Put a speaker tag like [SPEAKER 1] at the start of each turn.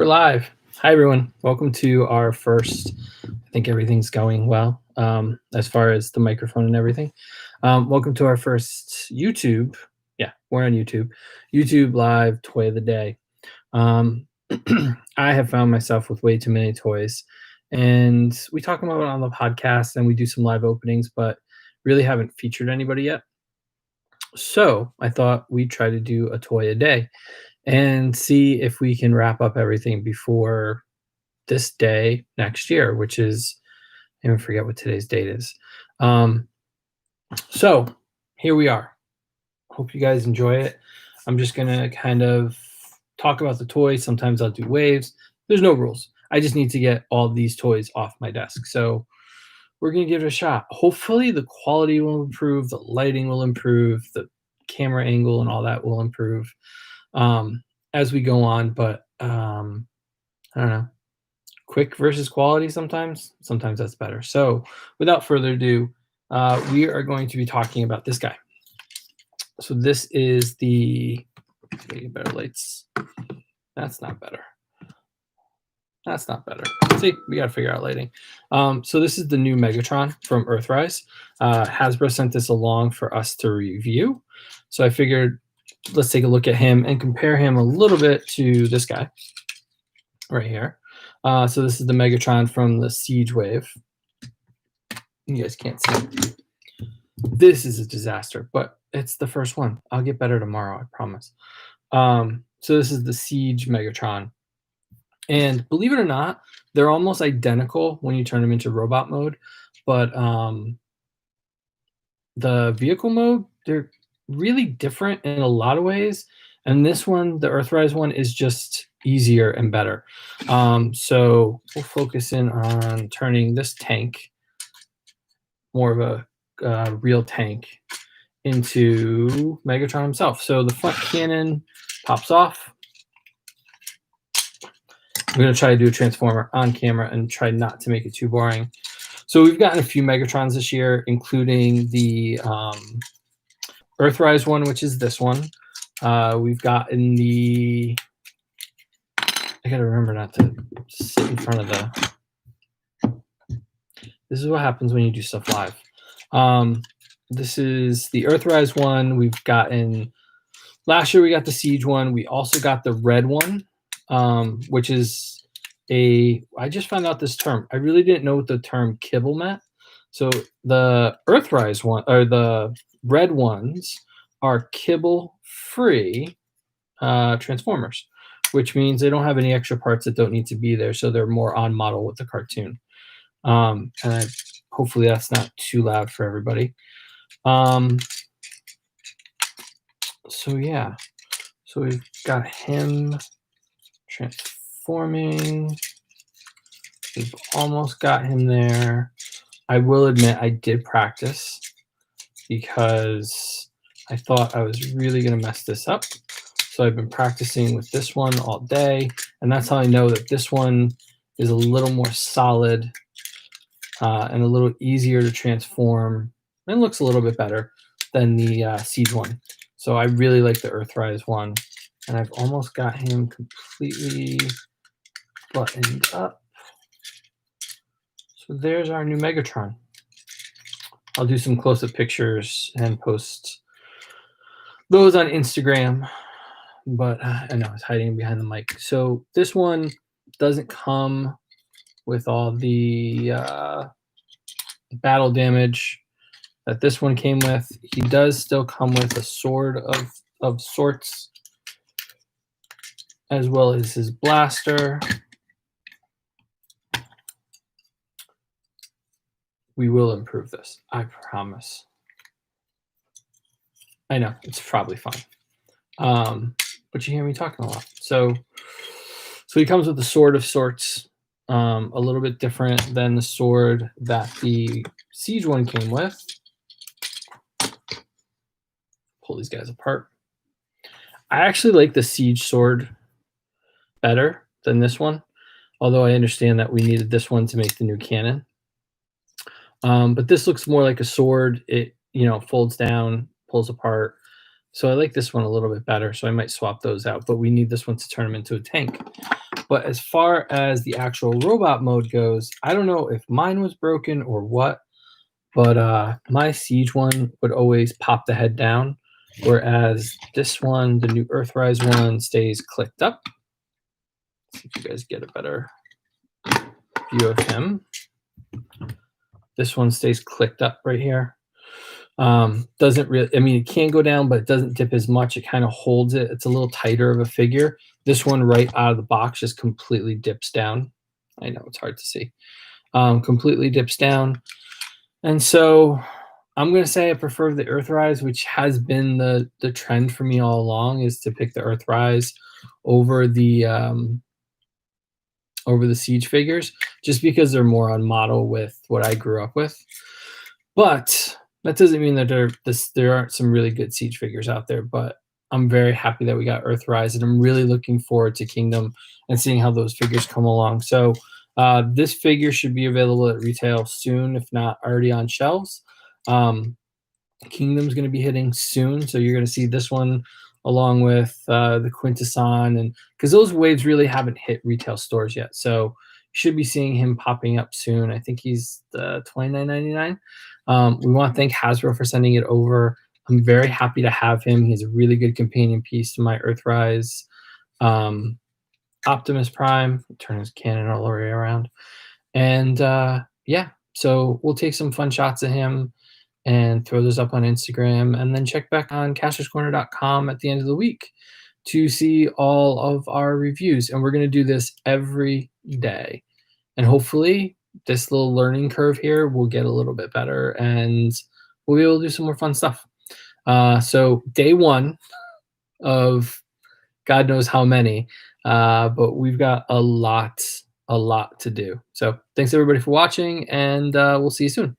[SPEAKER 1] We're live. Hi, everyone. Welcome to our first. I think everything's going well as far as the microphone and everything. Welcome to our first YouTube. Yeah, we're on YouTube. YouTube Live Toy of the Day. I have found myself with way too many toys, and we talk about it on the podcast and we do some live openings, but really haven't featured anybody yet. So I thought we'd try to do a toy a day and see if we can wrap up everything before this day next year, which is, I even forget what today's date is. So here we are. Hope you guys enjoy it. I'm just going to kind of talk about the toys. Sometimes I'll do waves. There's no rules. I just need to get all these toys off my desk. So we're going to give it a shot. Hopefully the quality will improve, the lighting will improve, the camera angle and all that will improve as we go on. But I don't know. Quick versus quality sometimes that's better. So without further ado, we are going to be talking about this guy. So this is the better lights. That's not better. That's not better. See, we got to figure out lighting. So this is the new Megatron from Earthrise. Hasbro sent this along for us to review. So I figured let's take a look at him and compare him a little bit to this guy right here. So this is the Megatron from the Siege Wave. You guys can't see. This is a disaster, but it's the first one. I'll get better tomorrow, I promise. So this is the Siege Megatron. And believe it or not, they're almost identical when you turn them into robot mode. But the vehicle mode, they're really different in a lot of ways. And this one, the Earthrise one, is just easier and better. So we'll focus in on turning this tank, more of a real tank, into Megatron himself. So the front cannon pops off. I'm going to try to do a Transformer on camera and try not to make it too boring. So we've gotten a few Megatrons this year, including the Earthrise one, which is this one. We've gotten the... I got to remember not to sit in front of the... This is what happens when you do stuff live. This is the Earthrise one. We've gotten... Last year we got the Siege one. We also got the red one. Which is I just found out this term. I really didn't know what the term kibble meant. So the Earthrise one, or the red ones, are kibble-free Transformers, which means they don't have any extra parts that don't need to be there, so they're more on model with the cartoon. And hopefully that's not too loud for everybody. So yeah, so we've got him transforming. We've almost got him there. I will admit I did practice because I thought I was really going to mess this up. So I've been practicing with this one all day, and that's how I know that this one is a little more solid and a little easier to transform and looks a little bit better than the Siege one. So I really like the Earthrise one. And I've almost got him completely buttoned up. So there's our new Megatron. I'll do some close-up pictures and post those on Instagram. But I know it's hiding behind the mic. So this one doesn't come with all the battle damage that this one came with. He does still come with a sword of sorts, as well as his blaster. We will improve this, I promise. I know, it's probably fine. But you hear me talking a lot. So he comes with a sword of sorts, a little bit different than the sword that the Siege one came with. Pull these guys apart. I actually like the Siege sword better than this one, although I understand that we needed this one to make the new cannon. But this looks more like a sword. It, folds down, pulls apart. So I like this one a little bit better, so I might swap those out. But we need this one to turn them into a tank. But as far as the actual robot mode goes, I don't know if mine was broken or what, but my Siege one would always pop the head down, whereas this one, the new Earthrise one, stays clicked up. Let's see if you guys get a better view of him. This one stays clicked up right here. Doesn't really, I mean, it can go down, but it doesn't dip as much. It kind of holds it. It's a little tighter of a figure. This one right out of the box just completely dips down. I know it's hard to see. Completely dips down. And so I'm going to say I prefer the Earthrise, which has been the trend for me all along, is to pick the Earthrise over the Siege figures, just because they're more on model with what I grew up with. But that doesn't mean that there aren't some really good Siege figures out there, but I'm very happy that we got Earthrise, and I'm really looking forward to Kingdom and seeing how those figures come along. So this figure should be available at retail soon, if not already on shelves. Kingdom's going to be hitting soon, so you're going to see this one along with the Quintesson, and because those waves really haven't hit retail stores yet, so you should be seeing him popping up soon. I think he's $29.99. We want to thank Hasbro for sending it over. I'm very happy to have him. He's a really good companion piece to my Earthrise Optimus Prime. Turn his cannon all the way around. And yeah, so we'll take some fun shots of him and throw those up on Instagram, and then check back on castorscorner.com at the end of the week to see all of our reviews. And we're going to do this every day. And hopefully this little learning curve here will get a little bit better, and we'll be able to do some more fun stuff. So day one of God knows how many, but we've got a lot to do. So thanks everybody for watching, and we'll see you soon.